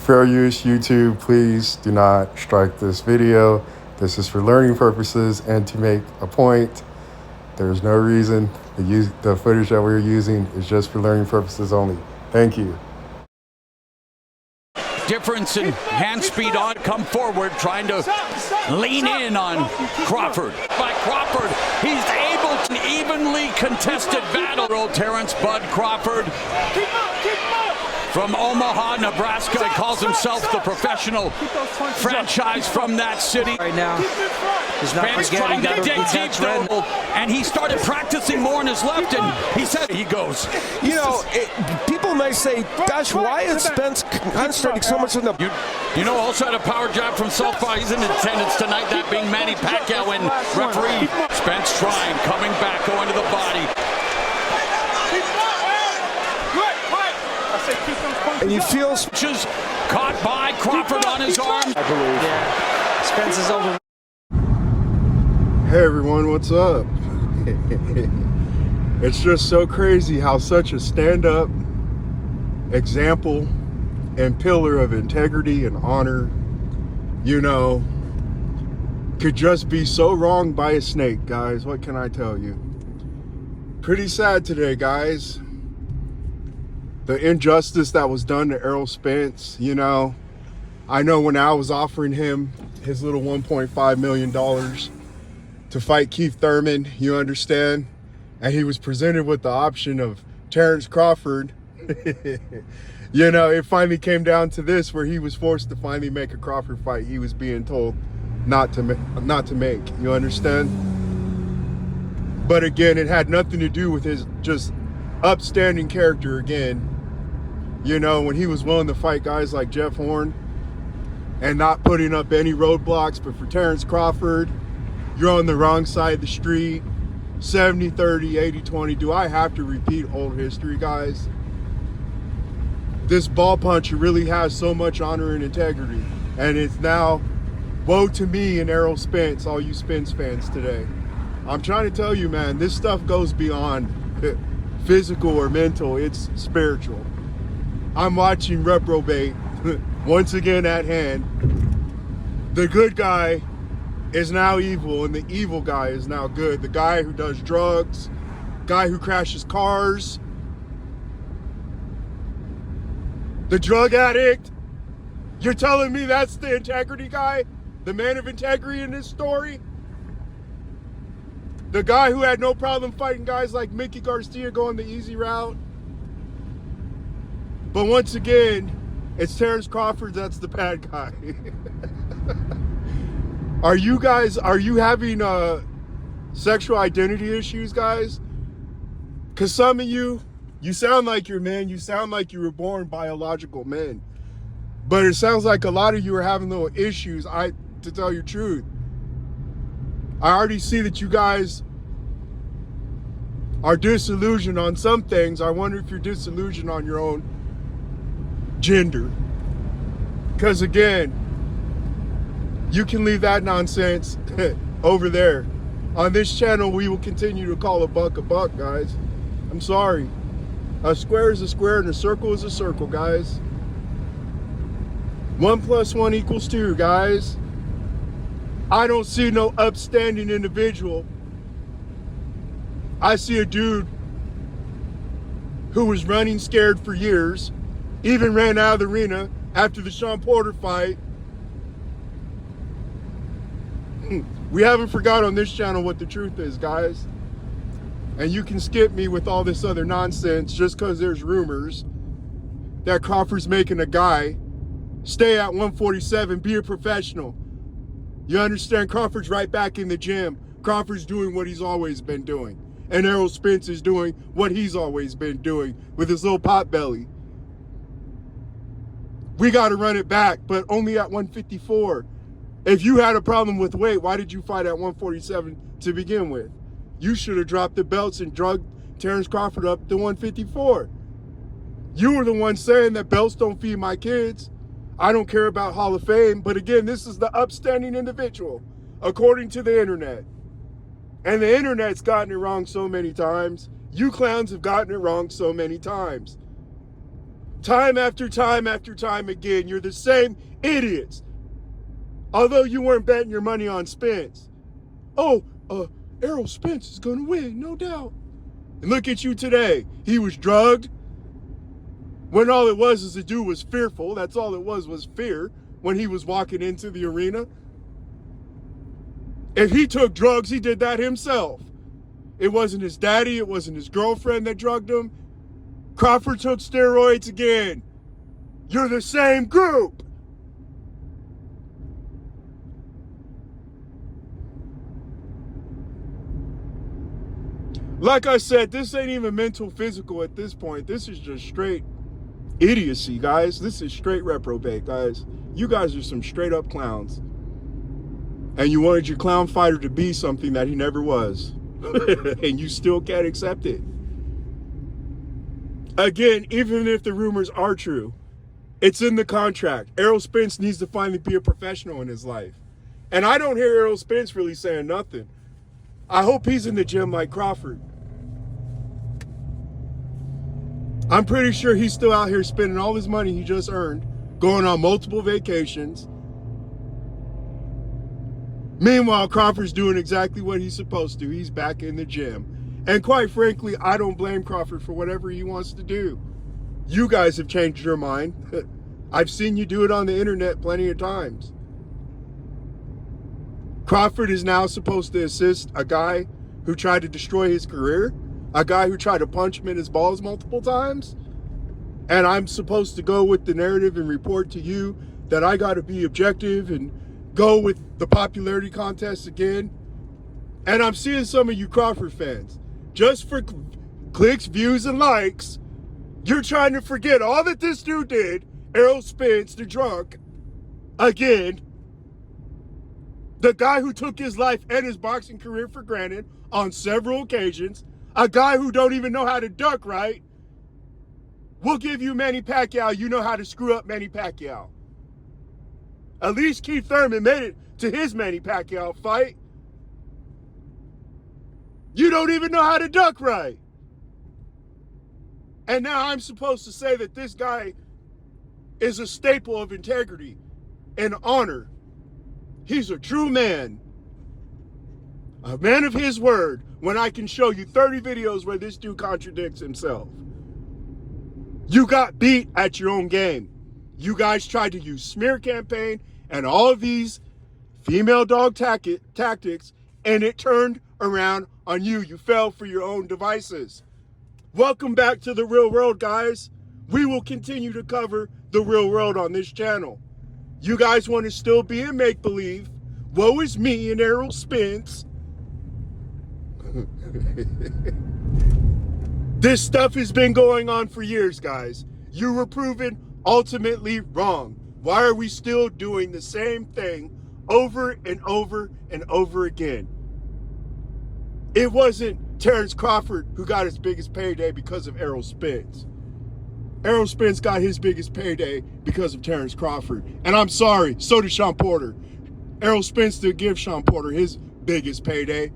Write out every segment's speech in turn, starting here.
Fair use, YouTube, please do not strike this video. This is for learning purposes and to make a point. There's no reason. The footage that we're using is just for learning purposes only. Thank you. Difference in hand speed on, come forward, trying to lean in on Crawford. By Crawford, he's able to evenly contested battle. Terrence Bud Crawford from Omaha, Nebraska. He calls himself the professional franchise from that city. Right now, he's not Spence trying to dig deep though, and he started practicing more on his left, and he said he goes. You know, people may say, gosh, why is Spence concentrating so much on the... You know, also had a power jab from Southpaw. He's in attendance tonight, that being Manny Pacquiao and referee. Spence trying, coming back, going to the body. And you feel... Just caught by Crawford on his arm. I believe. Yeah, Spence is over. Hey everyone, what's up? It's just so crazy how such a stand-up example and pillar of integrity and honor, you know, could just be so wrong by a snake, guys. What can I tell you? Pretty sad today, guys. The injustice that was done to Errol Spence, you know. I know when I was offering him his little $1.5 million to fight Keith Thurman, you understand? And he was presented with the option of Terrence Crawford. You know, it finally came down to this, where he was forced to finally make a Crawford fight he was being told not to make, you understand? But again, it had nothing to do with his just upstanding character again. You know, when he was willing to fight guys like Jeff Horn and not putting up any roadblocks. But for Terrence Crawford, you're on the wrong side of the street. 70-30, 80-20. Do I have to repeat old history, guys? This ball puncher really has so much honor and integrity. And it's now woe to me and Errol Spence, all you Spence fans today. I'm trying to tell you, man, this stuff goes beyond physical or mental. It's spiritual. I'm watching reprobate once again at hand. The good guy is now evil, and the evil guy is now good. The guy who does drugs, guy who crashes cars, the drug addict. You're telling me that's the integrity guy? The man of integrity in this story? The guy who had no problem fighting guys like Mickey Garcia going the easy route? But once again, it's Terrence Crawford that's the bad guy. Are you having sexual identity issues, guys? Because some of you sound like you're men. You sound like you were born biological men. But it sounds like a lot of you are having little issues, to tell you the truth. I already see that you guys are disillusioned on some things. I wonder if you're disillusioned on your own gender. Because again, you can leave that nonsense over there. On this channel, we will continue to call a buck, guys. I'm sorry. A square is a square and a circle is a circle, guys. 1 + 1 = 2, guys. I don't see no upstanding individual. I see a dude who was running scared for years, even ran out of the arena after the Sean Porter fight. We haven't forgot on this channel what the truth is, guys. And you can skip me with all this other nonsense just because there's rumors that Crawford's making a guy stay at 147, be a professional. You understand? Crawford's right back in the gym. Crawford's doing what he's always been doing. And Errol Spence is doing what he's always been doing with his little pot belly. We got to run it back, but only at 154. If you had a problem with weight, why did you fight at 147 to begin with? You should have dropped the belts and drugged Terrence Crawford up to 154. You were the one saying that belts don't feed my kids. I don't care about Hall of Fame. But again, this is the upstanding individual, according to the internet. And the internet's gotten it wrong so many times. You clowns have gotten it wrong so many times. Time after time after time again, you're the same idiots. Although you weren't betting your money on Spence. Oh, Errol Spence is going to win, no doubt. And look at you today. He was drugged. When all it was is the dude was fearful. That's all it was fear when he was walking into the arena. If he took drugs, he did that himself. It wasn't his daddy. It wasn't his girlfriend that drugged him. Crawford took steroids again. You're the same group. Like I said, this ain't even mental physical at this point. This is just straight idiocy, guys. This is straight reprobate, guys. You guys are some straight up clowns. And you wanted your clown fighter to be something that he never was. And you still can't accept it. Again, even if the rumors are true, it's in the contract. Errol Spence needs to finally be a professional in his life. And I don't hear Errol Spence really saying nothing. I hope he's in the gym like Crawford. I'm pretty sure he's still out here spending all his money he just earned, going on multiple vacations. Meanwhile, Crawford's doing exactly what he's supposed to. He's back in the gym. And quite frankly, I don't blame Crawford for whatever he wants to do. You guys have changed your mind. I've seen you do it on the internet plenty of times. Crawford is now supposed to assist a guy who tried to destroy his career, a guy who tried to punch him in his balls multiple times. And I'm supposed to go with the narrative and report to you that I got to be objective and go with the popularity contest again. And I'm seeing some of you Crawford fans, just for clicks, views, and likes, you're trying to forget all that this dude did, Errol Spence, the drunk, again, the guy who took his life and his boxing career for granted on several occasions, a guy who don't even know how to duck right. We'll give you Manny Pacquiao, you know how to screw up Manny Pacquiao. At least Keith Thurman made it to his Manny Pacquiao fight. You don't even know how to duck right. And now I'm supposed to say that this guy is a staple of integrity and honor. He's a true man. A man of his word, when I can show you 30 videos where this dude contradicts himself. You got beat at your own game. You guys tried to use smear campaign and all of these female dog tactics, and it turned around on you. You fell for your own devices. Welcome back to the real world, guys. We will continue to cover the real world on this channel. You guys want to still be in make-believe? Woe is me and Errol Spence. This stuff has been going on for years, guys. You were proven ultimately wrong. Why are we still doing the same thing over and over and over again? It wasn't Terrence Crawford who got his biggest payday because of Errol Spence. Errol Spence got his biggest payday because of Terrence Crawford. And I'm sorry, so did Sean Porter. Errol Spence did give Sean Porter his biggest payday.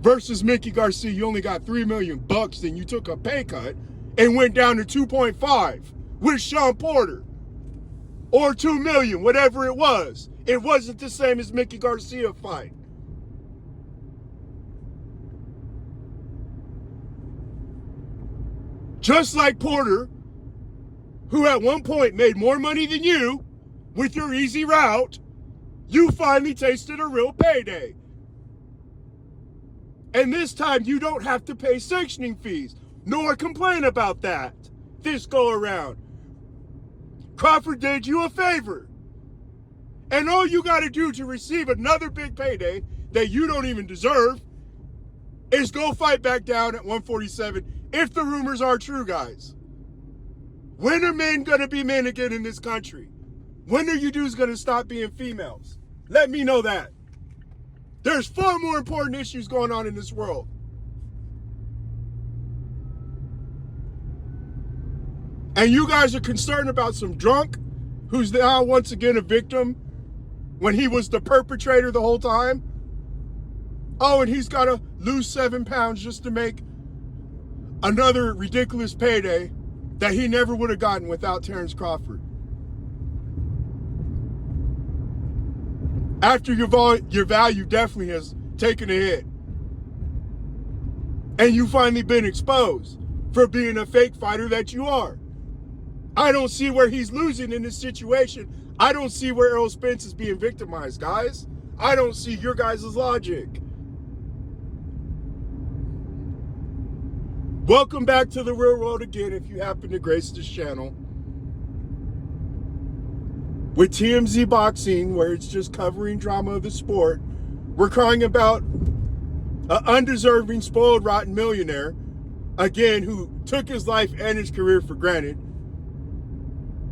Versus Mickey Garcia, you only got $3 million bucks, then you took a pay cut and went down to 2.5 with Sean Porter. Or 2 million, whatever it was. It wasn't the same as Mickey Garcia fight. Just like Porter, who at one point made more money than you with your easy route, you finally tasted a real payday. And this time you don't have to pay sanctioning fees, nor complain about that this go around. Crawford did you a favor. And all you got to do to receive another big payday that you don't even deserve is go fight back down at 147 if the rumors are true, guys. When are men going to be men again in this country? When are you dudes going to stop being females? Let me know that. There's far more important issues going on in this world. And you guys are concerned about some drunk who's now once again a victim when he was the perpetrator the whole time. Oh, and he's got to lose 7 pounds just to make another ridiculous payday that he never would have gotten without Terrence Crawford. After your value definitely has taken a hit. And you've finally been exposed for being a fake fighter that you are. I don't see where he's losing in this situation. I don't see where Errol Spence is being victimized, guys. I don't see your guys' logic. Welcome back to the real world again if you happen to grace this channel. With TMZ Boxing, where it's just covering drama of the sport, we're crying about an undeserving, spoiled, rotten millionaire, again, who took his life and his career for granted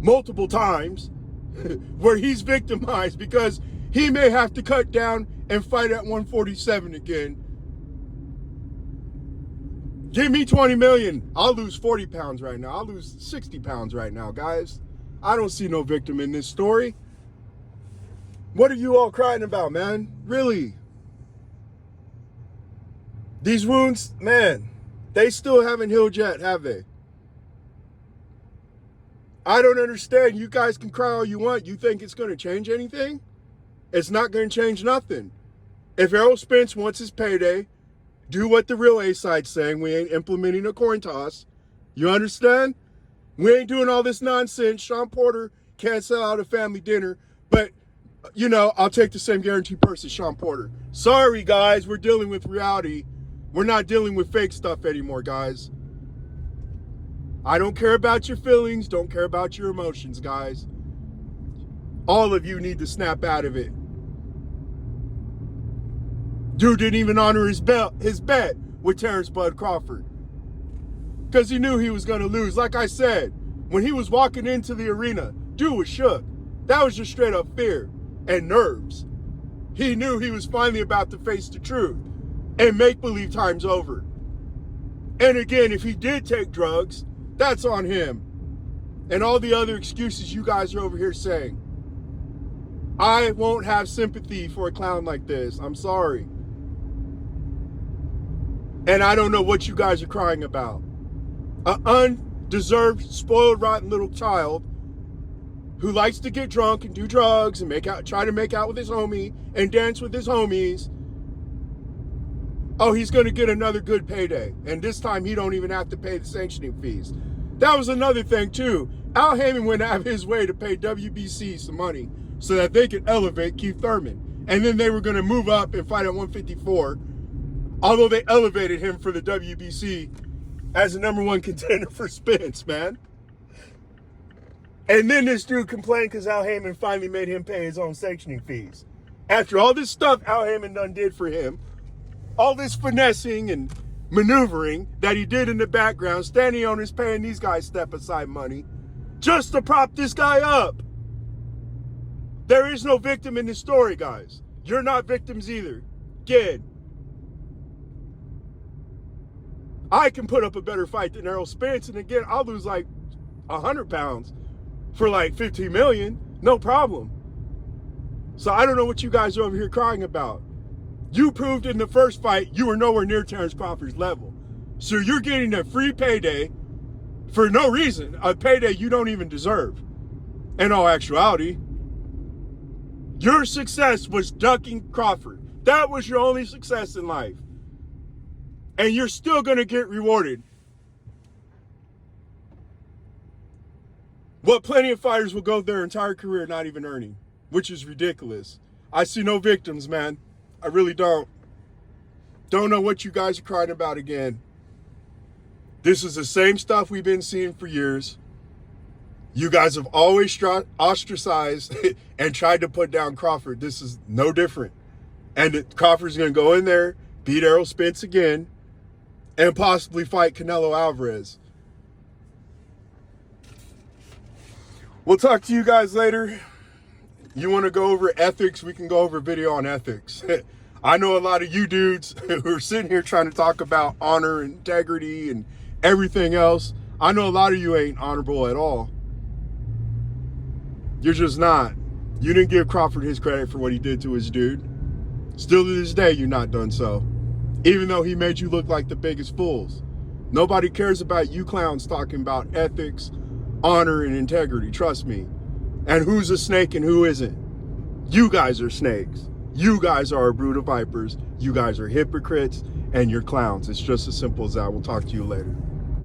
multiple times, where he's victimized because he may have to cut down and fight at 147 again. Give me 20 million. I'll lose 40 pounds right now. I'll lose 60 pounds right now, guys. I don't see no victim in this story. What are you all crying about, man? Really? These wounds, man, they still haven't healed yet, have they? I don't understand. You guys can cry all you want. You think it's going to change anything? It's not going to change nothing. If Errol Spence wants his payday, do what the real A-side's saying. We ain't implementing a coin toss. You understand? We ain't doing all this nonsense. Sean Porter can't sell out a family dinner, but, you know, I'll take the same guarantee purse as Sean Porter. Sorry, guys. We're dealing with reality. We're not dealing with fake stuff anymore, guys. I don't care about your feelings. Don't care about your emotions, guys. All of you need to snap out of it. Dude didn't even honor his bet with Terrence Bud Crawford because he knew he was going to lose. Like I said, when he was walking into the arena, dude was shook. That was just straight up fear and nerves. He knew he was finally about to face the truth and make-believe time's over. And again, if he did take drugs, that's on him. And all the other excuses you guys are over here saying. I won't have sympathy for a clown like this. I'm sorry. And I don't know what you guys are crying about. An undeserved, spoiled, rotten little child who likes to get drunk and do drugs and try to make out with his homie and dance with his homies. Oh, he's going to get another good payday. And this time he don't even have to pay the sanctioning fees. That was another thing too. Al Heyman went out of his way to pay WBC some money so that they could elevate Keith Thurman. And then they were going to move up and fight at 154. Although they elevated him for the WBC as the #1 contender for Spence, man. And then this dude complained because Al Heyman finally made him pay his own sanctioning fees. After all this stuff Al Heyman done did for him, all this finessing and maneuvering that he did in the background, standing on his paying these guys step-aside money, just to prop this guy up. There is no victim in this story, guys. You're not victims either. Again, I can put up a better fight than Errol Spence, and again, I'll lose like 100 pounds for like 15 million, no problem. So I don't know what you guys are over here crying about. You proved in the first fight you were nowhere near Terrence Crawford's level. So you're getting a free payday for no reason, a payday you don't even deserve. In all actuality, your success was ducking Crawford. That was your only success in life. And you're still going to get rewarded. What plenty of fighters will go their entire career not even earning, which is ridiculous. I see no victims, man. I really don't. Don't know what you guys are crying about again. This is the same stuff we've been seeing for years. You guys have always ostracized and tried to put down Crawford. This is no different. And Crawford's going to go in there, beat Errol Spence again, and possibly fight Canelo Alvarez. We'll talk to you guys later. You want to go over ethics? We can go over a video on ethics. I know a lot of you dudes who are sitting here trying to talk about honor and integrity and everything else. I know a lot of you ain't honorable at all. You're just not. You didn't give Crawford his credit for what he did to his dude. Still to this day, you're not done so. Even though he made you look like the biggest fools. Nobody cares about you clowns talking about ethics, honor, and integrity. Trust me. And who's a snake and who isn't? You guys are snakes. You guys are a brood of vipers. You guys are hypocrites and you're clowns. It's just as simple as that. We'll talk to you later.